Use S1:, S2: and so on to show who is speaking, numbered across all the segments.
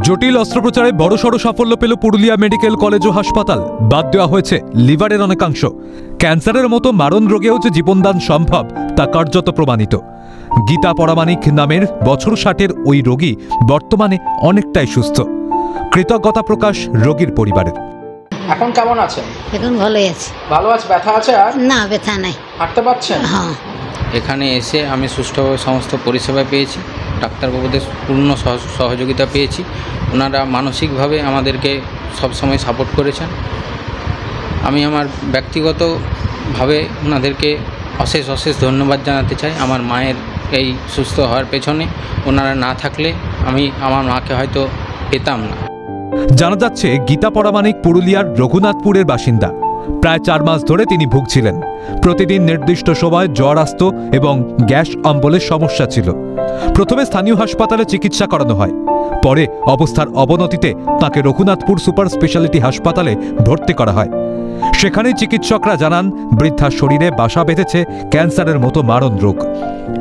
S1: জটিল অস্ত্রোপচারে বড়সড় সাফল্য পেল পুরুলিয়া মেডিকেল কলেজ ও হাসপাতাল। বাদ দেওয়া হয়েছে লিভারের অনেকাংশ। ক্যান্সারের মতো মারণ রোগেও যে জীবনদান সম্ভব তা কার্যত প্রমাণিত। গীতা পরামানিক নামের বছর 60-এর ওই রোগী বর্তমানে অনেকটাই সুস্থ। কৃতজ্ঞতা প্রকাশ রোগীর পরিবারের।
S2: এখন কেমন আছেন?
S3: এখন ভালোই আছে।
S2: ভালো আছে? ব্যথা আছে? আর
S3: না, ব্যথা নাই।
S2: হাঁটতে পারছেন?
S3: হ্যাঁ।
S4: এখানে এসে আমি সুষ্ঠুভাবে সমস্ত পরিষেবা পেয়েছি। ডাক্তারবাবুদের পূর্ণ সহযোগিতা পেয়েছি। ওনারা মানসিকভাবে আমাদেরকে সবসময় সাপোর্ট করেছেন। আমি আমার ব্যক্তিগতভাবে ওনাদেরকে অশেষ ধন্যবাদ জানাতে চাই। আমার মায়ের এই সুস্থ হওয়ার পেছনে ওনারা না থাকলে আমি আমার মাকে হয়তো পেতাম না।
S1: জানা যাচ্ছে গীতা পরামানিক পুরুলিয়ার রঘুনাথপুরের বাসিন্দা। প্রায় 4 মাস ধরে তিনি ভুগছিলেন। প্রতিদিন নির্দিষ্ট সময় জ্বর আসত এবং গ্যাস অম্বলের সমস্যা ছিল। প্রথমে স্থানীয় হাসপাতালে চিকিৎসা করানো হয়। পরে অবস্থার অবনতিতে তাকে রঘুনাথপুর সুপার স্পেশালিটি হাসপাতালে ভর্তি করা হয়। সেখানেই চিকিৎসকরা জানান বৃদ্ধার শরীরে বাসা বেঁধেছে ক্যান্সারের মতো মারণ রোগ।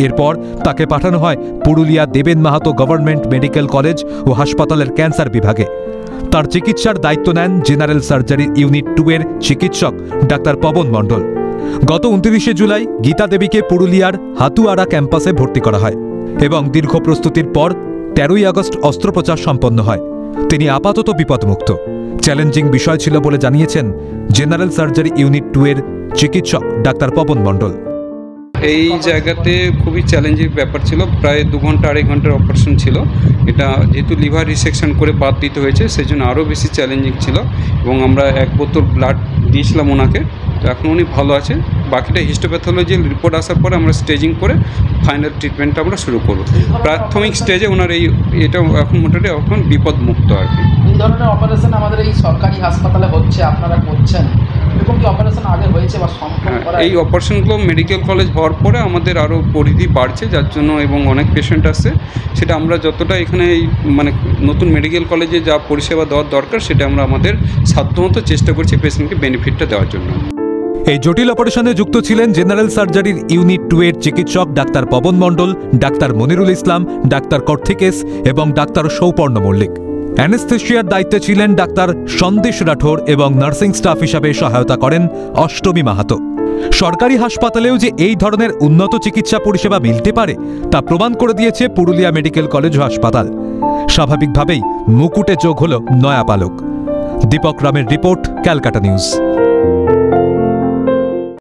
S1: এরপর তাকে পাঠানো হয় পুরুলিয়া দেবেন মাহাতো গভর্নমেন্ট মেডিকেল কলেজ ও হাসপাতালের ক্যান্সার বিভাগে। তার চিকিৎসার দায়িত্ব নেন জেনারেল সার্জারি ইউনিট 2-এর চিকিৎসক ডাক্তার পবন মণ্ডল। গত 29শে জুলাই গীতা দেবীকে পুরুলিয়ার হাতুয়ারা ক্যাম্পাসে ভর্তি করা হয় এবং দীর্ঘ প্রস্তুতির পর 13ই আগস্ট অস্ত্রোপচার সম্পন্ন হয়। তিনি আপাতত বিপদমুক্ত। চ্যালেঞ্জিং বিষয় ছিল বলে জানিয়েছেন জেনারেল সার্জারি ইউনিট 2-এর চিকিৎসক ডাক্তার পবন মণ্ডল।
S5: এই জায়গাতে খুবই চ্যালেঞ্জিং ব্যাপার ছিল। প্রায় 2 ঘন্টা 2.5 ঘন্টার অপারেশন ছিল। এটা যেহেতু লিভার রিসেকশন করে বাদ দিতে হয়েছে, সেই জন্য আরও বেশি চ্যালেঞ্জিং ছিল এবং আমরা 1 বোতল ব্লাড দিয়েছিলাম ওনাকে। তো এখন উনি ভালো আছে। বাকিটা হিস্টোপ্যাথোলজি রিপোর্ট আসার পরে আমরা স্টেজিং করে ফাইনাল ট্রিটমেন্টটা আমরা শুরু করব। প্রাথমিক স্টেজে ওনার এটা এখন মোটামুটি এখন বিপদমুক্ত আর কি।
S2: এই ধরনের অপারেশন আমাদের এই সরকারি হাসপাতালে হচ্ছে, আপনারা করছেন, এরকম কি অপারেশন আগে হয়েছে বা সম্ভব করা?
S5: এই অপারেশনগুলো মেডিকেল কলেজ হওয়ার পরে আমাদের আরও পরিধি বাড়ছে, যার জন্য এবং অনেক পেশেন্ট আসছে। সেটা আমরা যতটা এখানে মানে নতুন মেডিকেল কলেজে যা পরিষেবা দেওয়ার দরকার সেটা আমরা আমাদের সাধ্যমতো চেষ্টা করছি পেশেন্টকে বেনিফিটটা দেওয়ার জন্য।
S1: এই জটিল অপারেশনে যুক্ত ছিলেন জেনারেল সার্জারির ইউনিট 2-এর চিকিৎসক ডাক্তার পবন মণ্ডল, ডাক্তার মনিরুল ইসলাম, ডাক্তার কর্থিকেশ এবং ডাক্তার সৌপর্ণ মল্লিক। অ্যানেস্থেশিয়ার দায়িত্বে ছিলেন ডাক্তার সন্দেশ রাঠোর এবং নার্সিং স্টাফ হিসাবে সহায়তা করেন অষ্টমী মাহাতো। সরকারি হাসপাতালেও যে এই ধরনের উন্নত চিকিৎসা পরিষেবা মিলতে পারে তা প্রমাণ করে দিয়েছে পুরুলিয়া মেডিকেল কলেজ ও হাসপাতাল। স্বাভাবিকভাবেই মুকুটে যোগ হল নয়া পালক। দীপক রামের রিপোর্ট, ক্যালকাটা নিউজ।